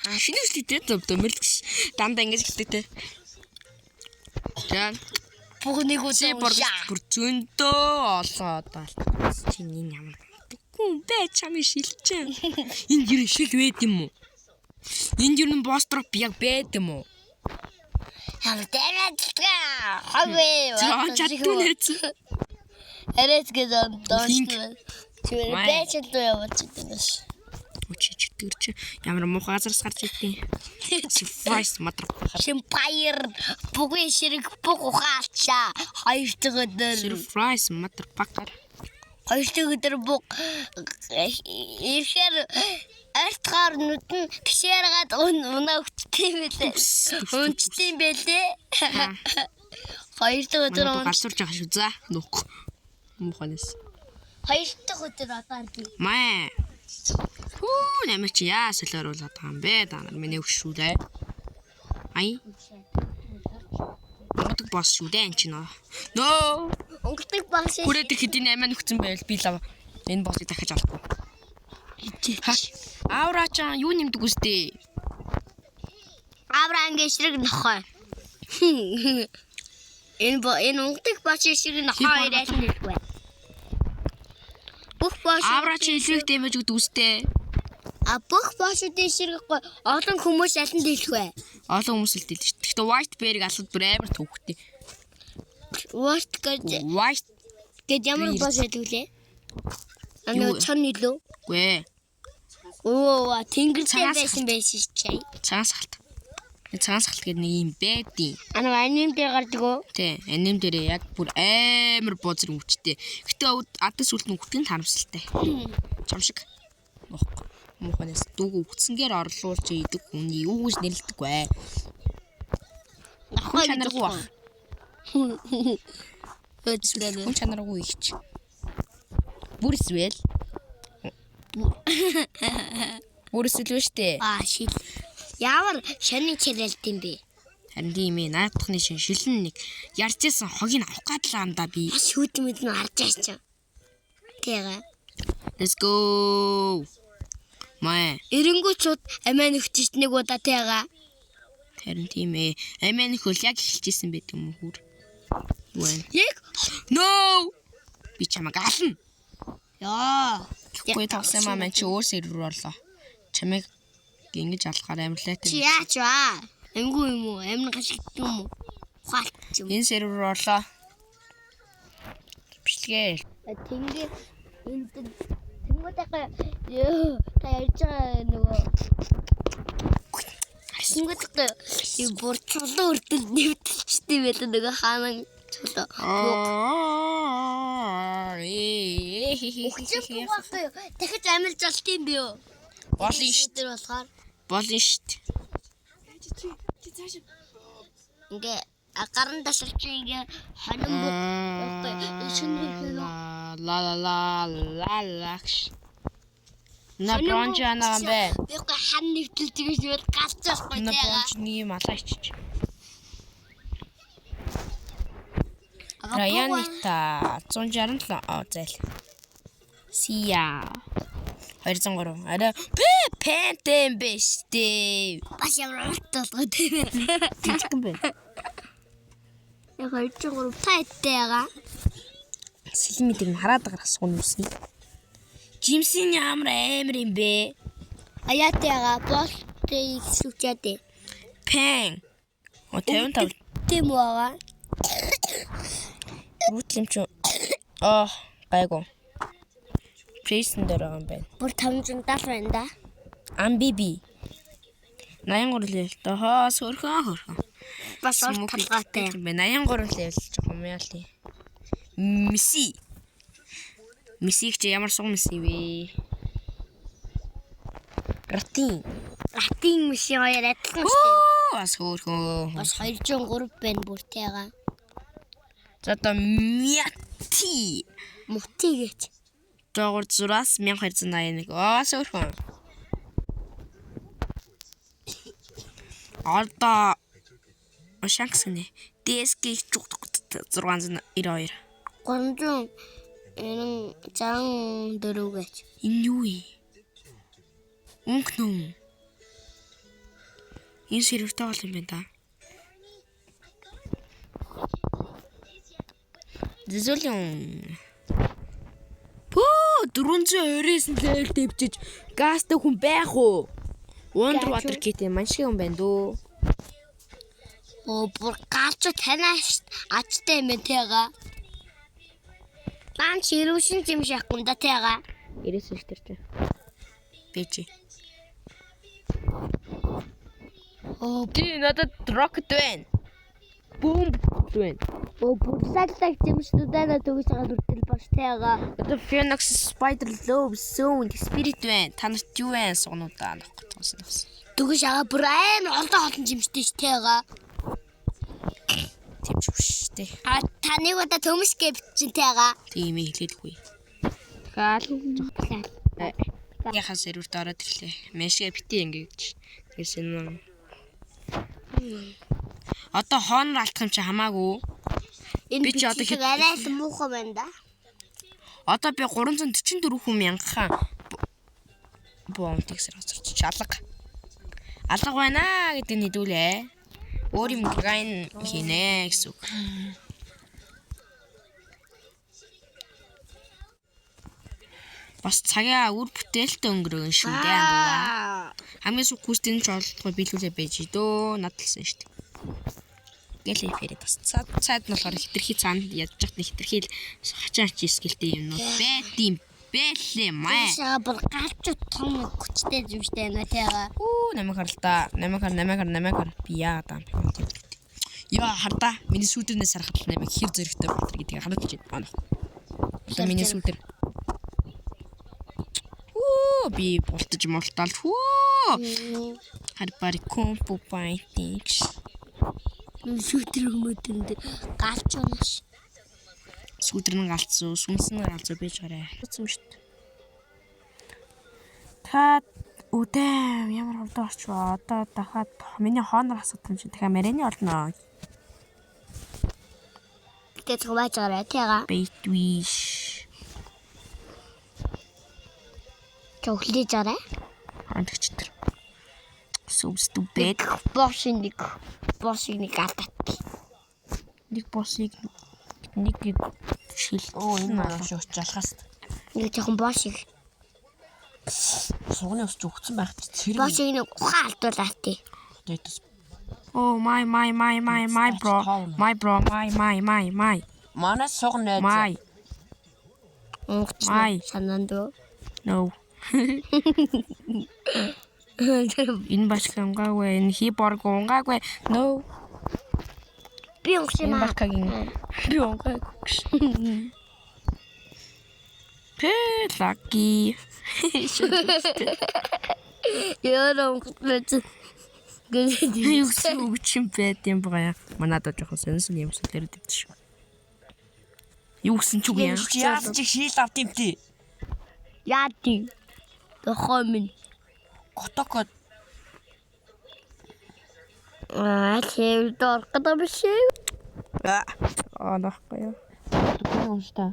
Шинэвчлэгтэй төмөрлөж дандаа ингэж хэлдэг те. Жан Бүгнийг үгүй бүр зөндөө олоо одоо чиний ямар гүн бэ чам шилчэн. Энд юу шил байд юм уу? Энд юу босс дроп яг байд юм уу? Хамтараа хавээ. Чатунэц. Арайс гэдэг донч. Тэр бэчэл дөө явуулж байгаа. Үчиж төрч ямар муухай газараас гарч ирдیں۔ Surprise motherfucker. Шимпайр бүгэн ширэг бүх ухаачаа. Хоёр дахь өдөр. Surprise motherfucker. Хоёр дахь өдөр бүх ихээр артгаар нүдэн гişээргээд унаа өгчтэй байлээ. Өнчтэй байлээ. Хоёр дахь өдөр галзуурж байгаа шүү за. Нуухгүй. Мууханаас. Хоёр дахь өдөр одоо би. Маа. Хүү нэмэр чи яа солиоруулаад байгаа юм бэ? Та нар миний өгшүүлээ. Ай. Өнгөдөг босс шүү дээ энэ чинь. Нөө. Өнгөдөг босс. Хүрээд хэдийн 8 нөхцөн байвал би лав. Энэ боссыг дахиж авахгүй. Авра чаа юу нэмдэг үстэй? Авра ингэ ширэг нохой. Энэ өнгөдөг босс ширэг нохой ирсэн хэлгүй. Бүх босс Авра чи илүүх дэмэж өгдөг үстэй. Бүх боссуудын ширэггүй олон хүмүүс аль нь дэлэх вэ? Олон хүмүүс л дэлж. Гэхдээ white bear-ыг алхад бүр амар төвхтэй. White гэд ямар босс хэлвүлээ? Ано чон илүү. Гүй. Оо, тэнгэртэй байсан чи. Цагаан сахалт. Цагаан сахалт гэдэг нэг юм байдیں۔ Ано аним дээр гардаг уу? Тий, аним дээр яг бүр амар бозэр өвчтэй. Гэтэ адас үлд нь үтгэн тарамсалтай. Чам шиг. Нуухгүй. Муханаас дүүг үгцсэнгээр орлуулж идэг хүн юу гэж нэрлэдэг вэ? Ахаа чанаргүй баг. Өчигдөр Хүн чанаргүй ихч. Бүр эсвэл. Бүр эсвэл штэ. шил. Ямар шаны чирэлт юм бэ? Харин тийм ээ, наадахны шилэн нэг ярьж исэн хогийг авах гадлаа юм да би. Шүүд мэд нь харж аач. Тэгээ. Let's go. Маа. Эренгүүчүүд амиа нөхчт нэг удаа тэгээ. Харин тийм ээ. Амиа нөхөл яг эхэлчихсэн байт юм уу? Юу вэ? Яг No! Би чамаг ална. яа. Тэгэхгүй тавсан маа чи өөр сервер орлоо. Чамайг ингэж алахаар амар лайтай. Чи яач вэ? Эмгүй юм уу? Амин гашигт юм уу? Хаалт юм. Энэ сервер орлоо. Бичлэгээ. Тэнгэр энд тэнгүүдээ ёо та ярьж байгаа нөгөө тэнгүүдээ ಈ бурцлуу өртөл нэвтэлчтэй байлаа нөгөө хаанаа чулуу. Дахиж амилж олт юм би юу? Болно шүү. Тэр болохоор Болно шүү. ингээ гарын тасалч ингээ хонин бүх шинэ ла. На бронж анаа бэ. би хан нэвтэлж тэгэж ивэл галзахгүй На тэгээ. бронж нэг юм алаач. Раянита 167 зайл. Сия 203. Арай пентэн бэштэй. Бас ямар урт болгоо тийм. Тэнцгэн бэ. Яг 203 тайтайгаа. Сэлмидийг нь хараад байгаа асуун үсний. Жимсийн ямар амар юм бэ? Аяатайгаа болтой ихсүүчээд. Пэн. О 55. Тийм үү? Рүүтлэмч. Гайгүй. Прейсэн дээр байгаа юм байна. Бүр 570 байна да. Амбиби. 83 левел. Тохоо сөрхөн. Бас урт талгаатай. 83 левел жоохон яалаа. Мисиг чи ямар суг миси вэ? Ратин миши хоёр адилхан шүү. Бас хөөрхөн. Бас 203 байна бүртэйгаа. За одоо мяти. Мутигээч. Жогор зураас 1281. Сөөрхөн. Одоо шанкс нэ. ДСК 692. 364 гэж. Энэ юу вэ? Өнгөнөө. Энэ сервертэй бол юм байна та. Зэзүүлэн. Пөө 429 level дэвчиж газтай хүн байх уу? Wonder kit маань шиг юм байна дөө. Оо бүр галч танаас ажтай юм байна тэга. Бан чирүүшин юм шахгун да тэга. Ирээсэл тэртэй. Бэж. Оо Тий надад rocket байна. Бомб байна. оо бүрсэлдэг юм шүү дээ на төгс байгаа дүртэл баш тэга. Одоо Phoenix Spider Lobe Zone Spirit байна. Та нарт юу вэ? Сугнуудаа авах гэсэн. Төгс байгаа бүр амар олон жимштэй ш тэга. Тэмч биш тий. А таныг удаа төмсгөө битчин тэга. Тийм ээ хэлээдгүй. Яхаа серверт ороод ирлээ. Мэшгээ бити ингэж. Тэгээс энэ одоо хоонор алдах юм чи хамаагүй. Энэ Би ч одоо битчиг арай л муухай байна да. Одоо би 344 мянган бомб тэгсэр хоцорч алга. Алга байна гэдэг нь хэдүүлээ. Өөр юм гайн хийнэ гэсэн үг. Бас цагаа үр бүтээлтэй өнгөрөөн шүү дээ амбаа. Хамгийн сүүх хүсдэн ч олдохгүй биелүүлээ байж дөө надлсан шүү дээ. Гэлээ фэрэд бас цаад нь болохоор хитрхи цаанд ядж хат хитрхи хачаач скилтэй юмнууд байдсан бэлээ маа. Шаа бүр галч том хүчтэй зүвштэй байна тэга. Оо намайг харлаа. Намайг би яагаад юм бэ? Яа хардаа. Миний сүүдэрнээс харахад намайг хэр зөрөгтэй болтер гэдгийг харуулж байна. Одоо миний сүүдэр. Оо би болтож молтол. Хөө. Харбари компо байтикс. Шүтэр хүмүүтэнд галч унаш. Сүүдэр нь галцсан, сүнс нь галцсан байж гараа. Хэцүү шүү дээ. Та үдээ ямар хурдан орчвоо. Одоо дахиад миний хоонор асуудсан юм чи дахиад марэны олно. Тэ цогваач гараа тэга. Бейтвиш. Чоглиж гараа. Хандагчдэр. So stupid. Бошинник алдат. Нэг боссыг нэг шил. Оо энэ маань шууч алхаас. Нэг жоохон бошиг. Сугны ус зүгцэн байх зэрэг. Бошиг нэг ухаан алдуулаад тий. Oh my bro. My bro. Манай сугнаа. My. Өнгөч санаандөө. No. Энэ башка унгаагүй, энэ хиборг унгаагүй. No. Би унгшимаа. Башкагийн би унгаагүй. Lucky. Яа унгч. Юусэн үгч юм байт юм байгаа. Манад жоохон сонсон юм сүлээр дэвдэж шүү. Юусэн ч үг юм. Яас чи шил авт юм тий. Яа тий. Тохомин. Котокот. Тэвдор гэдэг биш. Нахгүй юу. Тэгвэл ууштай.